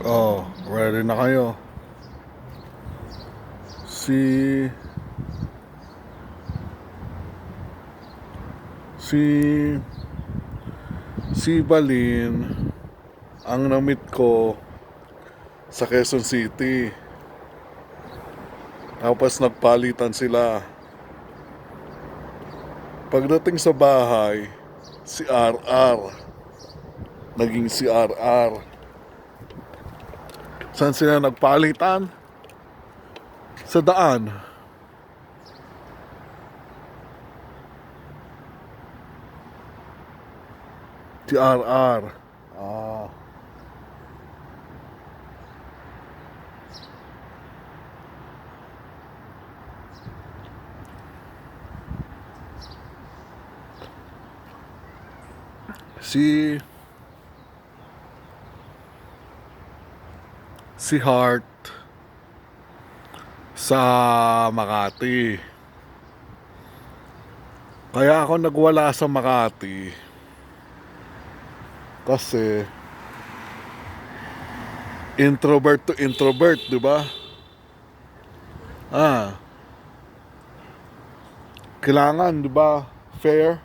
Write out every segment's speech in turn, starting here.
Oh, ready na kayo. Si si si Balin ang namit ko sa Quezon City. Tapos nagpalitan sila. Pagdating sa bahay, si RR. Naging si RR. Saan sila nagpalitan? Sa daan. Si RR. Ah. Si si Heart sa Makati. Kaya ako nagwala sa Makati kasi introvert to introvert, di ba? Ah, kailangan, di ba? Fair.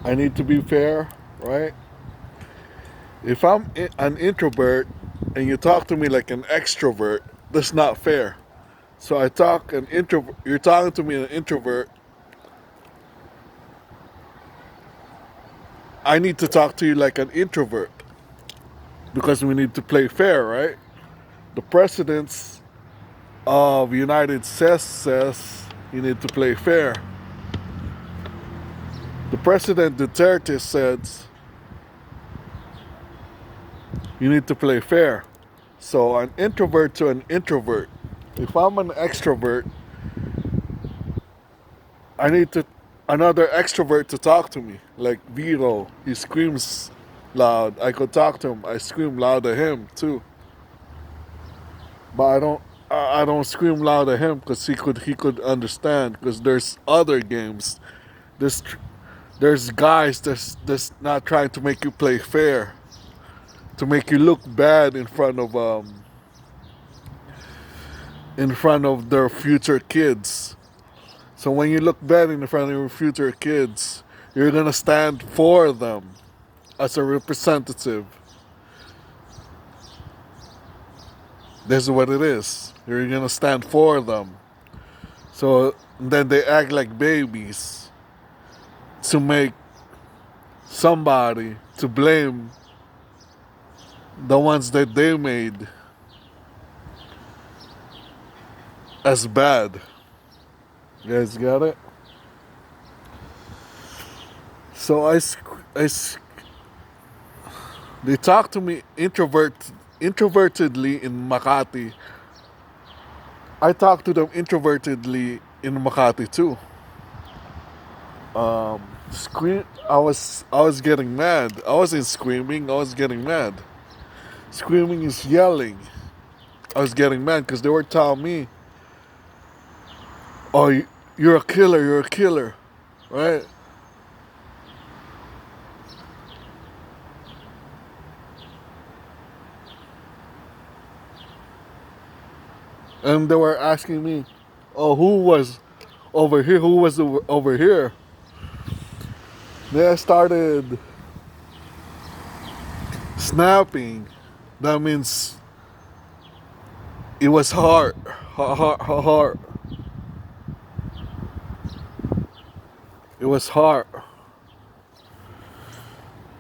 I need to be fair, right? If I'm an introvert and you talk to me like an extrovert, that's not fair. So I talk an introvert. You're talking to me an introvert. I need to talk to you like an introvert because we need to play fair, right? The presidents of United States says you need to play fair. The president Duterte says you need to play fair. So an introvert to an introvert. If I'm an extrovert, I need to another extrovert to talk to me. Like Vito, he screams loud. I could talk to him. I scream loud at him too. But I don't scream loud at him because he could understand. Because there's other games. There's there's guys that's not trying to make you play fair, to make you look bad in front of their future kids. So when you look bad in front of your future kids, you're gonna stand for them as a representative. This is what it is. You're gonna stand for them. So then they act like babies to make somebody to blame the ones that they made as bad. You guys got it? So they talk to me introvertedly in Makati. I talk to them introvertedly in Makati too. Scream. I was getting mad. I wasn't screaming. I was getting mad. Screaming is yelling. I was getting mad because they were telling me, "Oh, you're a killer. You're a killer," right? And they were asking me, "Oh, who was over here? Who was over here?" Then I started snapping. That means it was hard, hard. It was hard.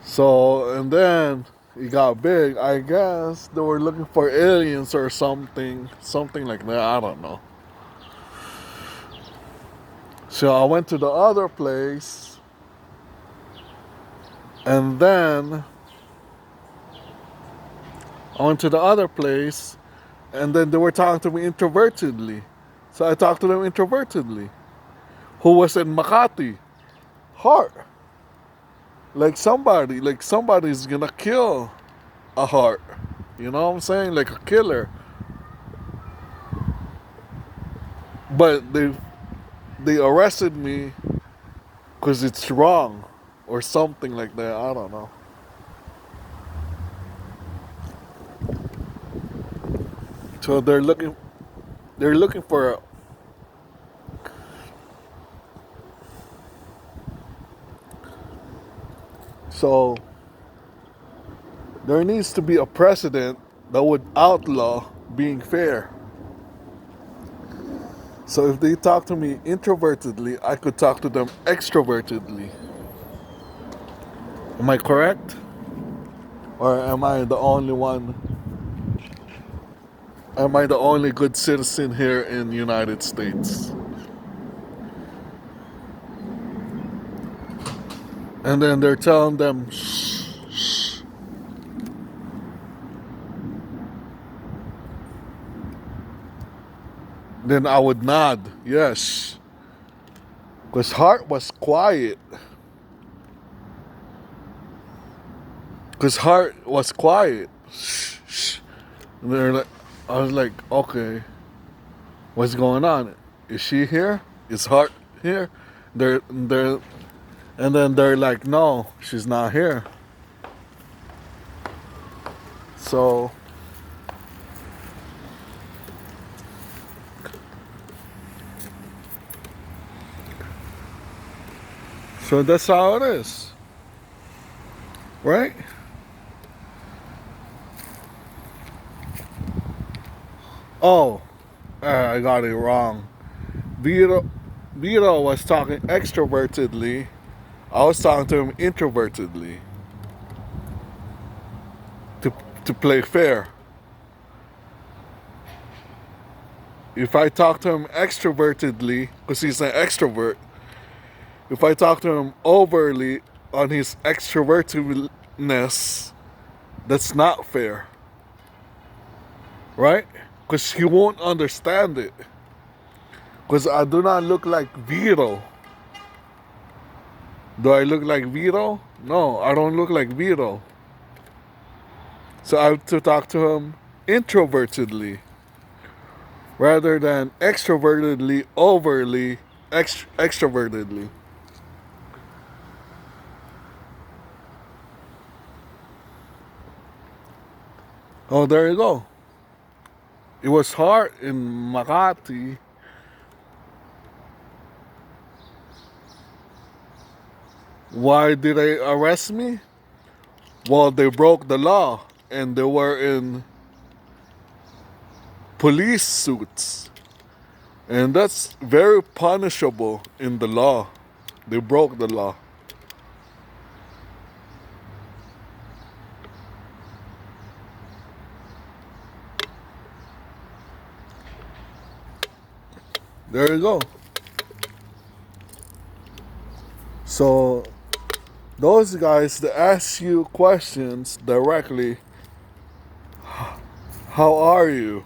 So and then it got big. I guess they were looking for aliens or something like that. I don't know. So I went to the other place, and then I went to the other place, and then they were talking to me introvertedly. So I talked to them introvertedly. Who was in Makati? Heart. Like somebody's gonna kill a heart. You know what I'm saying? Like a killer. But they arrested me because it's wrong or something like that. I don't know. So they're looking for. So there needs to be a precedent that would outlaw being fair. So if they talk to me introvertedly, I could talk to them extrovertedly. Am I correct? Or am I the only one? Am I the only good citizen here in the United States? And then they're telling them, shh, shh. Then I would nod, yes. Because Hart was quiet. Because Hart was quiet. Shh, shh. And they're like, I was like, okay, what's going on? Is she here? Is Hart here? They're, and then they're like, no, she's not here. So, so that's how it is, right? Oh, I got it wrong. Vito, Vito was talking extrovertedly. I was talking to him introvertedly to to play fair. If I talk to him extrovertedly, because he's an extrovert, if I talk to him overly on his extrovertedness, that's not fair, right? Because he won't understand it. Because I do not look like Vito. Do I look like Vito? No, I don't look like Vito. So I have to talk to him introvertedly rather than extrovertedly, overly extrovertedly. Oh, there you go. It was hard in Makati. Why did they arrest me? Well, they broke the law and they were in police suits. And that's very punishable in the law. They broke the law. There you go. So those guys that ask you questions directly, how are you?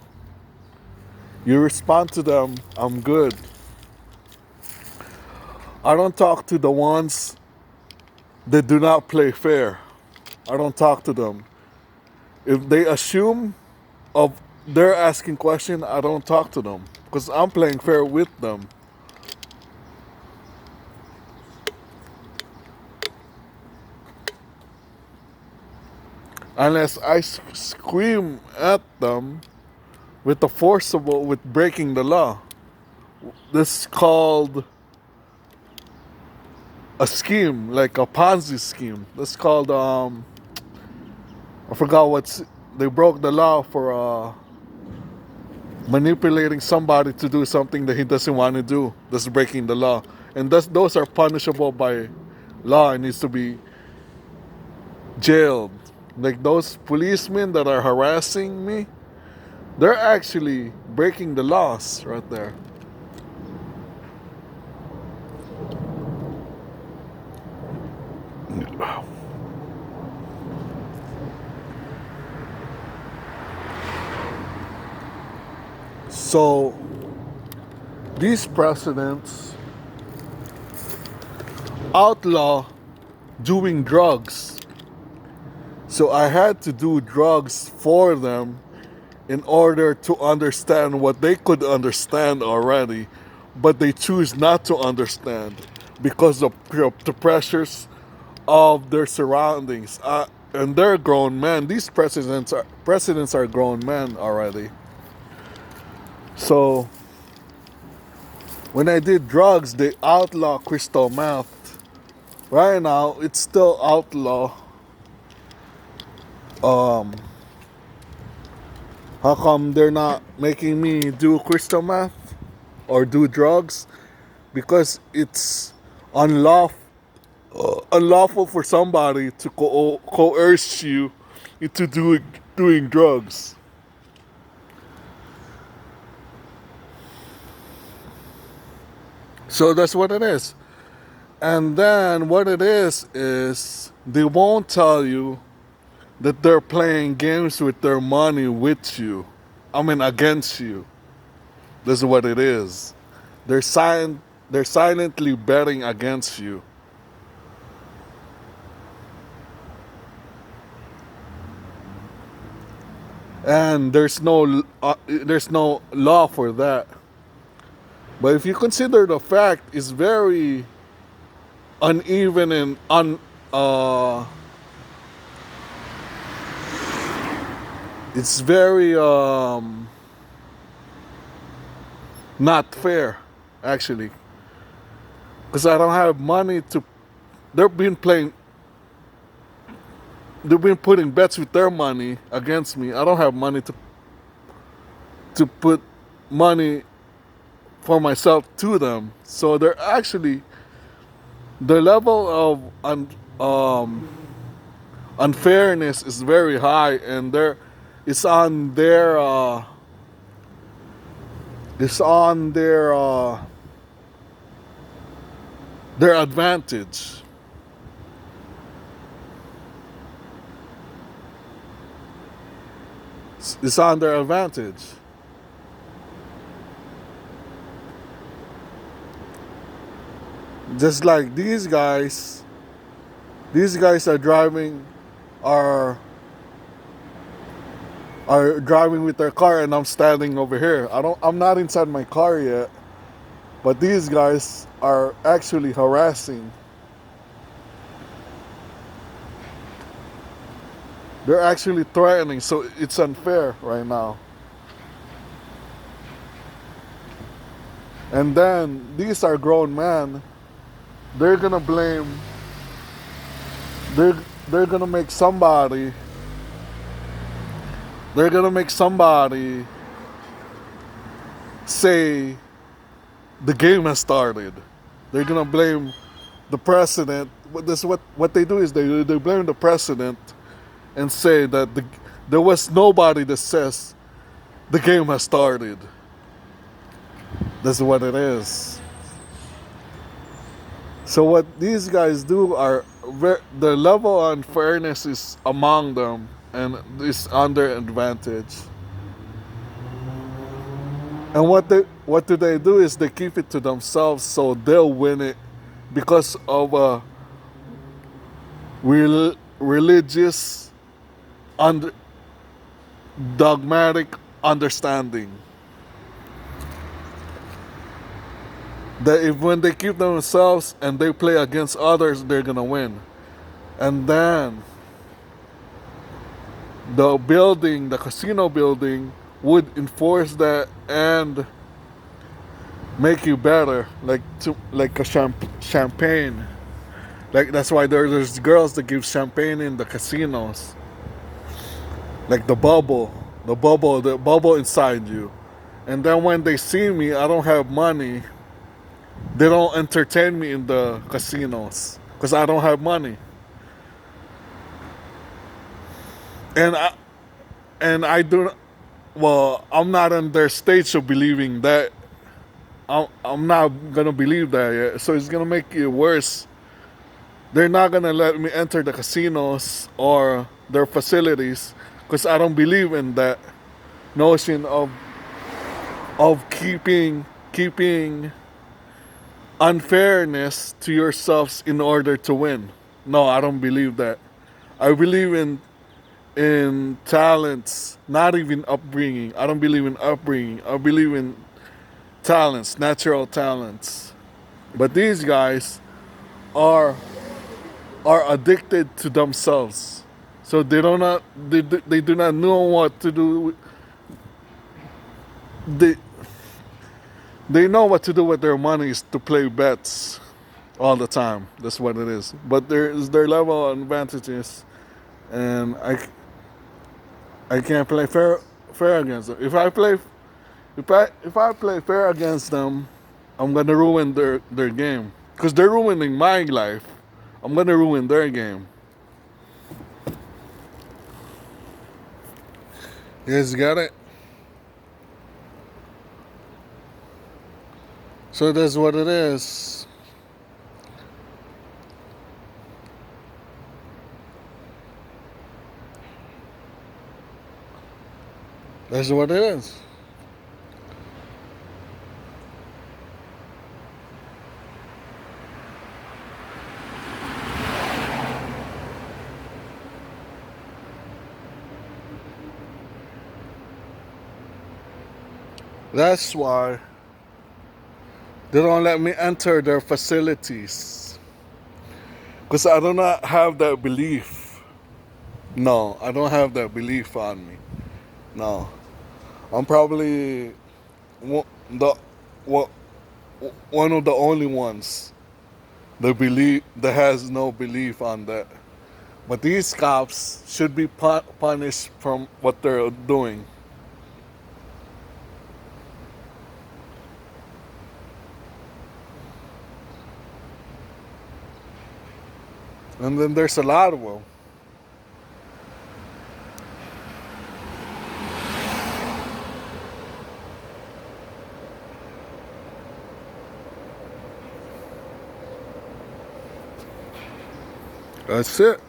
You respond to them, I'm good. I don't talk to the ones that do not play fair. I don't talk to them. If they assume of they're asking question, I don't talk to them because I'm playing fair with them. Unless I scream at them with the forcible, with breaking the law. This is called a scheme, like a Ponzi scheme. That's called I forgot what's. They broke the law for manipulating somebody to do something that he doesn't want to do. That's breaking the law, and those are punishable by law and needs to be jailed. Like those policemen that are harassing me, they're actually breaking the laws right there. So these presidents outlaw doing drugs. So I had to do drugs for them in order to understand what they could understand already, but they choose not to understand because of the pressures of their surroundings. And they're grown men. These presidents are grown men already. So when I did drugs, they outlaw crystal meth. Right now, it's still outlaw. Um, how come they're not making me do crystal meth or do drugs? Because it's unlawful, unlawful for somebody to coerce you into doing drugs. So that's what it is. And then what it is they won't tell you that they're playing games with their money with you. I mean against you. This is what it is. They're silently betting against you. And there's no law for that. But if you consider the fact, it's very uneven and it's very not fair, actually, because I don't have money to. They've been playing. They've been putting bets with their money against me. I don't have money to put money for myself to them. So they're actually the level of unfairness is very high, and it's on their it's on their advantage. It's on their advantage. Just like these guys are are driving with their car, and I'm standing over here. I'm not inside my car yet, but these guys are actually harassing. They're actually threatening, so it's unfair right now. And then these are grown men. They're gonna blame. They're they're gonna make somebody. They're gonna make somebody say the game has started. They're gonna blame the president. What they do is they blame the president and say that there was nobody that says the game has started. That's what it is. So what these guys do are the level of unfairness is among them and is on their advantage. And what do they do is they keep it to themselves so they'll win it because of a religious and dogmatic understanding. That if when they keep themselves and they play against others, they're gonna win. And then the casino building, would enforce that and make you better, like a champagne. Like that's why there's girls that give champagne in the casinos, like the bubble inside you. And then when they see me, I don't have money. They don't entertain me in the casinos because I don't have money. And I do. Well, I'm not in their stage of believing that. I'm not gonna believe that yet. So it's gonna make it worse. They're not gonna let me enter the casinos or their facilities because I don't believe in that notion of keeping unfairness to yourselves in order to win. No, I don't believe that. I believe in talents, not even upbringing. I don't believe in upbringing. I believe in talents, natural talents. But these guys are are addicted to themselves. So they do not know what to do. They They know what to do with their money is to play bets all the time. That's what it is. But there is their level of advantages, and I can't play fair against them. If I play fair against them, I'm gonna ruin their game because they're ruining my life. I'm gonna ruin their game. You guys got it. So that's what it is. That's what it is. That's why they don't let me enter their facilities. Because I do not have that belief. No, I don't have that belief on me. No. I'm probably the one of the only ones that has no belief on that. But these cops should be punished from what they're doing. And then there's a lot of them. That's it.